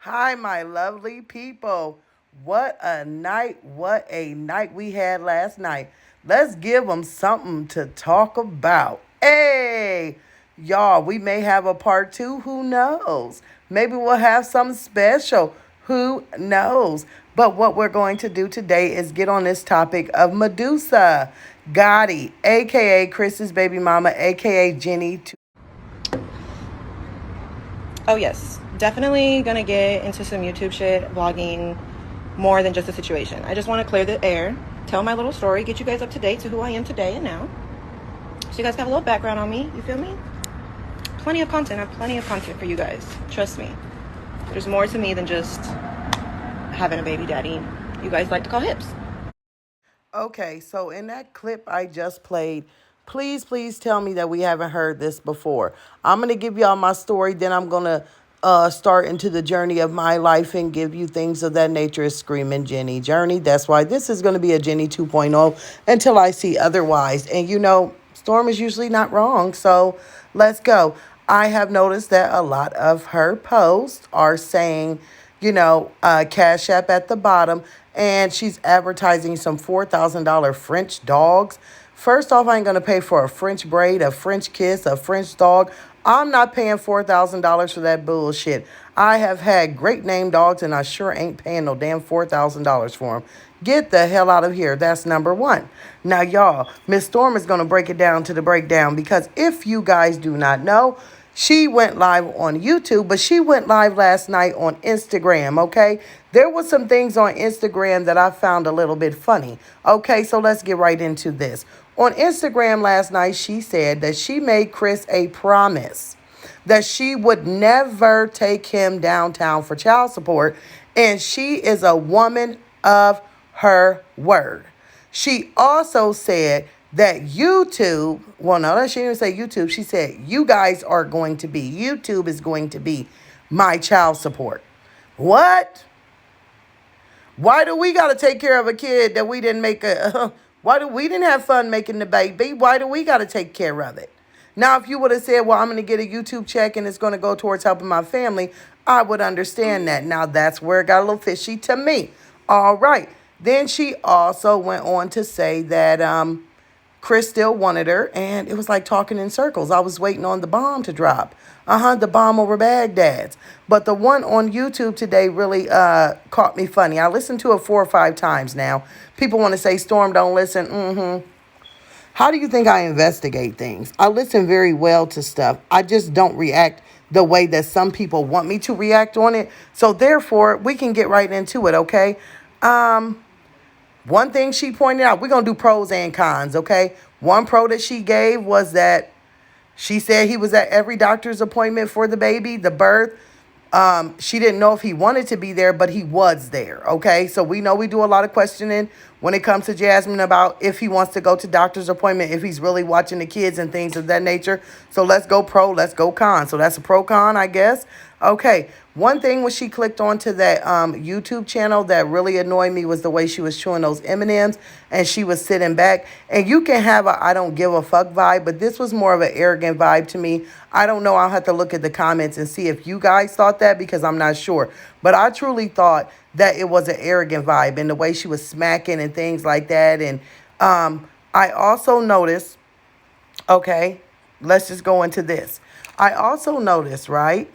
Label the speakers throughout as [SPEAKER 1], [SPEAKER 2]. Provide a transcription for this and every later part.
[SPEAKER 1] Hi, my lovely people. What a night we had last night. Let's give them something to talk about. Hey, y'all, we may have a part two. Who knows? Maybe we'll have something special. Who knows? But what we're going to do today is get on this topic of Medusa, Gotti, aka Chris's baby mama, aka Jenny.
[SPEAKER 2] Oh, yes. Definitely gonna get into some YouTube shit, vlogging more than just a situation. I just want to clear the air, tell my little story, get you guys up to date to who I am today and now. So you guys have a little background on me, you feel me? Plenty of content. I have plenty of content for you guys. Trust me. There's more to me than just having a baby daddy you guys like to call hips.
[SPEAKER 1] Okay, so in that clip I just played, please tell me that we haven't heard this before. I'm going to give y'all my story, then I'm going to start into the journey of my life and give you things of that nature. Is Screaming Jenny journey. That's why this is going to be a Jenny 2.0 until I see otherwise. And Storm is usually not wrong, so let's go. I have noticed that a lot of her posts are saying, Cash App at the bottom, and she's advertising some $4,000 French dogs. First off, I ain't gonna pay for a French braid, a French kiss, a French dog. I'm not paying $4,000 for that bullshit. I have had great name dogs, and I sure ain't paying no damn $4,000 for them. Get the hell out of here. That's number one. Now, y'all, Miss Storm is gonna break it down to the breakdown because if you guys do not know, she went live on YouTube, but she went live last night on Instagram, okay? There was some things on Instagram that I found a little bit funny. Okay, so let's get right into this. On Instagram last night, she said that she made Chris a promise that she would never take him downtown for child support, and she is a woman of her word. She also said that YouTube, well, no, she didn't say YouTube. She said, YouTube is going to be my child support. What? Why do we got to take care of a kid that we didn't make why do we didn't have fun making the baby? Why do we got to take care of it? Now, if you would have said, well, I'm going to get a YouTube check and it's going to go towards helping my family, I would understand that. Now, that's where it got a little fishy to me. All right. Then she also went on to say that Chris still wanted her, and it was like talking in circles. I was waiting on the bomb to drop. The bomb over Baghdad's. But the one on YouTube today really caught me funny. I listened to it 4 or 5 times now. People want to say, Storm, don't listen. How do you think I investigate things? I listen very well to stuff. I just don't react the way that some people want me to react on it. So therefore, we can get right into it, okay? One thing she pointed out, we're going to do pros and cons, okay? One pro that she gave was that she said he was at every doctor's appointment for the baby, the birth. She didn't know if he wanted to be there, but he was there, okay? So we know we do a lot of questioning when it comes to Jasmine about if he wants to go to doctor's appointment, if he's really watching the kids and things of that nature. So let's go pro, let's go con. So that's a pro con, I guess. Okay, one thing when she clicked onto that YouTube channel that really annoyed me was the way she was chewing those M&Ms and she was sitting back. And you can have a I don't give a fuck vibe, but this was more of an arrogant vibe to me. I don't know. I'll have to look at the comments and see if you guys thought that because I'm not sure. But I truly thought that it was an arrogant vibe and the way she was smacking and things like that. And I also noticed, okay, let's just go into this. I also noticed, right,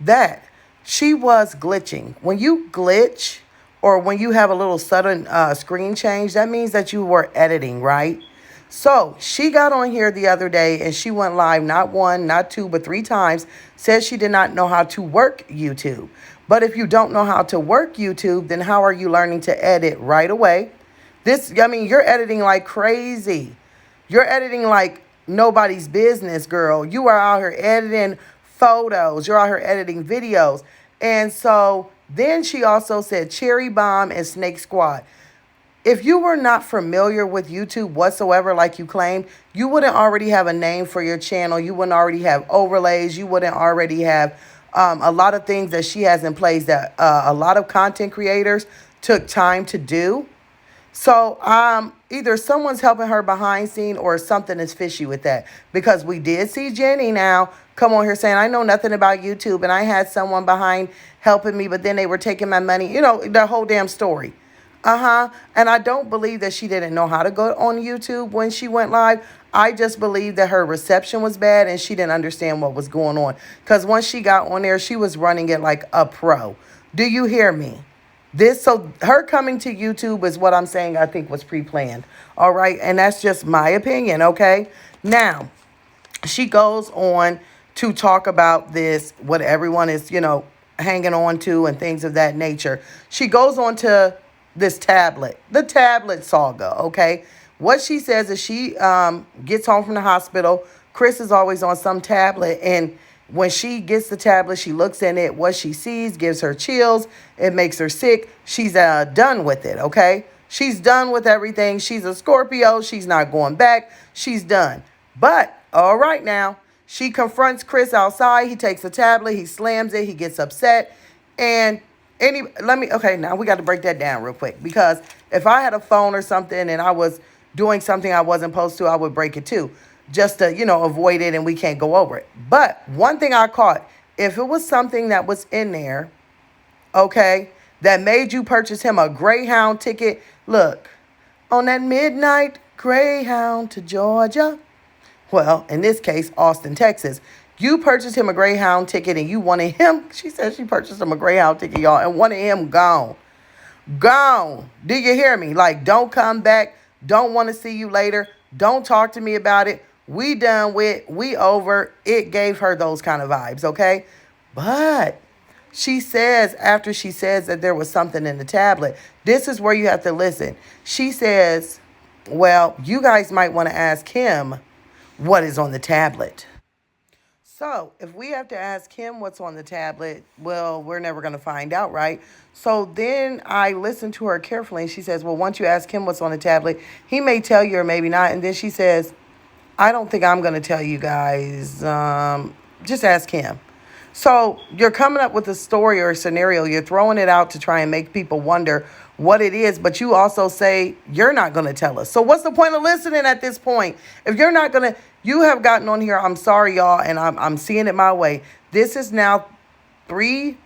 [SPEAKER 1] that she was glitching. When you glitch or when you have a little sudden screen change, that means that you were editing, right? So she got on here the other day and she went live not one, not two, but 3 times, says she did not know how to work YouTube. But if you don't know how to work YouTube, then how are you learning to edit right away? You're editing like crazy. You're editing like nobody's business, girl. You are out here editing photos. You're out here editing videos. And so then she also said Cherry Bomb and Snake Squad. If you were not familiar with YouTube whatsoever, like you claimed, you wouldn't already have a name for your channel. You wouldn't already have overlays. You wouldn't already have a lot of things that she has in place that a lot of content creators took time to do. So either someone's helping her behind scene or something is fishy with that. Because we did see Jenny now come on here saying, I know nothing about YouTube and I had someone behind helping me, but then they were taking my money. You know, the whole damn story. Uh-huh. And I don't believe that she didn't know how to go on YouTube when she went live. I just believe that her reception was bad and she didn't understand what was going on. Because once she got on there, she was running it like a pro. Do you hear me? So her coming to YouTube is what I'm saying I think was pre-planned. All right. And that's just my opinion. Okay. Now, she goes on to talk about this, what everyone is, hanging on to and things of that nature. She goes on to this tablet, the tablet saga, okay? What she says is she gets home from the hospital. Chris is always on some tablet, and when she gets the tablet, she looks in it. What she sees gives her chills. It makes her sick. She's done with it, okay? She's done with everything. She's a Scorpio. She's not going back. She's done. But, all right now, she confronts Chris outside. He takes a tablet. He slams it. He gets upset. And okay, now we got to break that down real quick. Because if I had a phone or something and I was doing something I wasn't supposed to, I would break it too. Just to, avoid it and we can't go over it. But one thing I caught, if it was something that was in there, okay, that made you purchase him a Greyhound ticket, look, on that midnight Greyhound to Georgia, well, in this case, Austin, Texas, you purchased him a Greyhound ticket and you wanted him, she said she purchased him a Greyhound ticket, y'all, and wanted him gone. Gone. Do you hear me? Like, don't come back. Don't want to see you later. Don't talk to me about it. We done with, we over. It gave her those kind of vibes, okay? But she says, after she says that there was something in the tablet, this is where you have to listen. She says, well, you guys might want to ask him what is on the tablet. So if we have to ask him what's on the tablet, well, we're never going to find out, right? So then I listened to her carefully and she says, well, once you ask him what's on the tablet, he may tell you or maybe not. And then she says, I don't think I'm going to tell you guys. Just ask him. So you're coming up with a story or a scenario. You're throwing it out to try and make people wonder what it is. But you also say you're not going to tell us. So what's the point of listening at this point? If you're not going to, you have gotten on here. I'm sorry, y'all. And I'm seeing it my way. This is now 3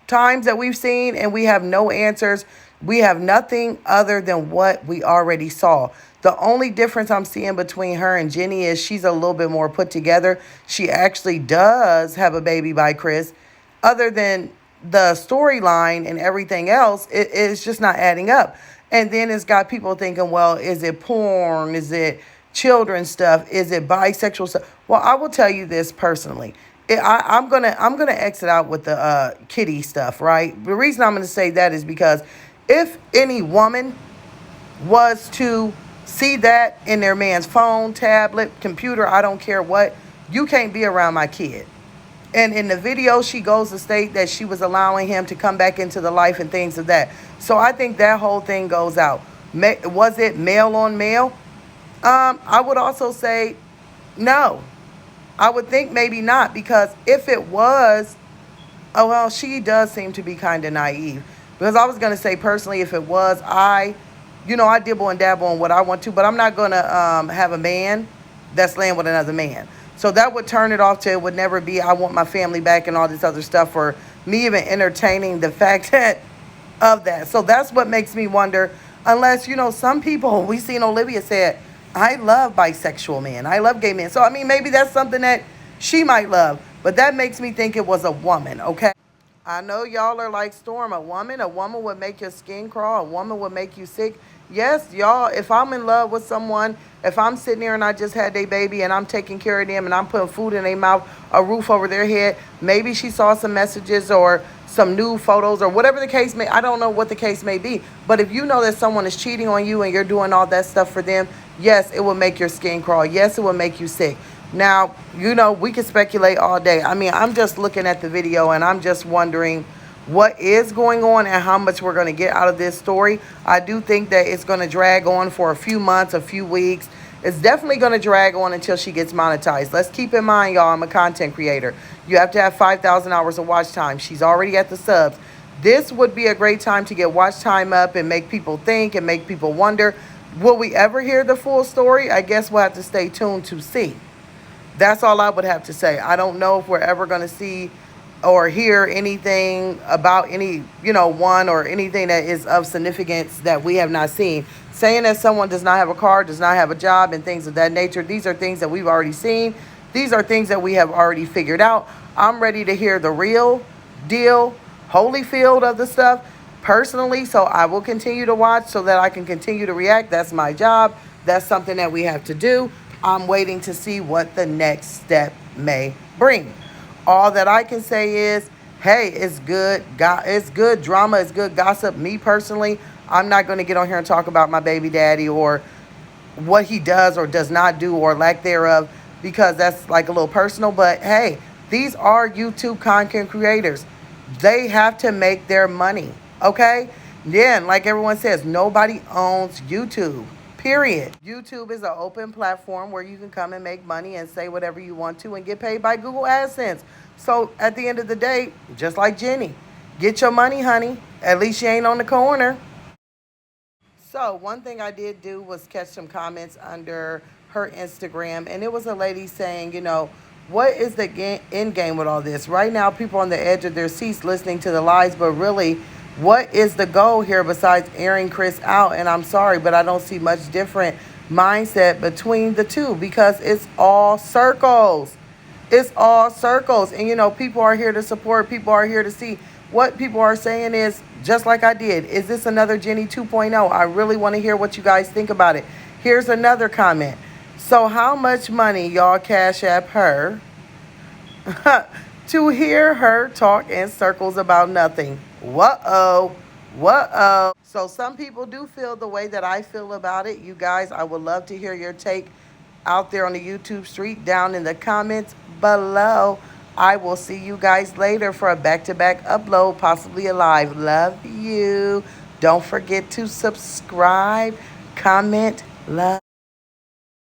[SPEAKER 1] times that we've seen and we have no answers. We have nothing other than what we already saw. The only difference I'm seeing between her and Jenny is she's a little bit more put together. She actually does have a baby by Chris. Other than the storyline and everything else, it's just not adding up. And then it's got people thinking, well, is it porn? Is it children's stuff? Is it bisexual stuff? Well, I will tell you this personally. I'm gonna exit out with the kitty stuff, right? The reason I'm gonna say that is because if any woman was to see that in their man's phone, tablet, computer, I don't care what, you can't be around my kid. And in the video, she goes to state that she was allowing him to come back into the life and things of that. So I think that whole thing goes out. Was it male on male? I would also say no. I would think maybe not, because if it was, oh, well, she does seem to be kind of naive. Because I was going to say personally, if it was, I dibble and dabble on what I want to, but I'm not going to have a man that's laying with another man. So that would turn it off to, it would never be, I want my family back and all this other stuff, or me even entertaining the fact of that. So that's what makes me wonder, unless, some people, we seen Olivia said, I love bisexual men. I love gay men. So, I mean, maybe that's something that she might love. But that makes me think it was a woman, okay? I know y'all are like, Storm, a woman would make your skin crawl. A woman would make you sick. Yes, y'all, if I'm in love with someone, if I'm sitting here and I just had their baby and I'm taking care of them and I'm putting food in their mouth, a roof over their head, maybe she saw some messages or some nude photos or whatever the case may, I don't know what the case may be. But if you know that someone is cheating on you and you're doing all that stuff for them, yes, it will make your skin crawl. Yes, it will make you sick. Now, we can speculate all day. I mean, I'm just looking at the video and I'm just wondering what is going on and how much we're going to get out of this story. I do think that it's going to drag on for a few months, a few weeks. It's definitely going to drag on until she gets monetized. Let's keep in mind, y'all, I'm a content creator. You have to have 5,000 hours of watch time. She's already at the subs. This would be a great time to get watch time up and make people think and make people wonder. Will we ever hear the full story? I guess we'll have to stay tuned to see. That's all I would have to say. I don't know if we're ever going to see or hear anything about any, one or anything that is of significance that we have not seen. Saying that someone does not have a car, does not have a job, and things of that nature, these are things that we've already seen. These are things that we have already figured out. I'm ready to hear the real deal, Holyfield of the stuff personally. So I will continue to watch so that I can continue to react. That's my job. That's something that we have to do. I'm waiting to see what the next step may bring. All that I can say is, hey, it's good. It's good drama. It's good gossip. Me personally, I'm not going to get on here and talk about my baby daddy or what he does or does not do or lack thereof, because that's like a little personal. But hey, these are YouTube content creators. They have to make their money. Okay? Then, like everyone says, nobody owns YouTube. Period. YouTube is an open platform where you can come and make money and say whatever you want to and get paid by Google AdSense. So at the end of the day, just like Jenny, get your money, honey. At least you ain't on the corner. So one thing I did do was catch some comments under her Instagram, and it was a lady saying, what is the end game with all this? Right now, people are on the edge of their seats listening to the lies, but really, what is the goal here besides airing Chris out? And I'm sorry, but I don't see much different mindset between the two, because it's all circles. It's all circles. And people are here to support, people are here to see. What people are saying is, just like I did, is this another Jenny 2.0? I really want to hear what you guys think about it. Here's another comment. So how much money y'all cash app her to hear her talk in circles about nothing? Whoa, whoa. So some people do feel the way that I feel about it. You guys, I would love to hear your take out there on the YouTube street, down in the comments below. I will see you guys later for a back-to-back upload, possibly a live. Love you. Don't forget to subscribe, comment, love.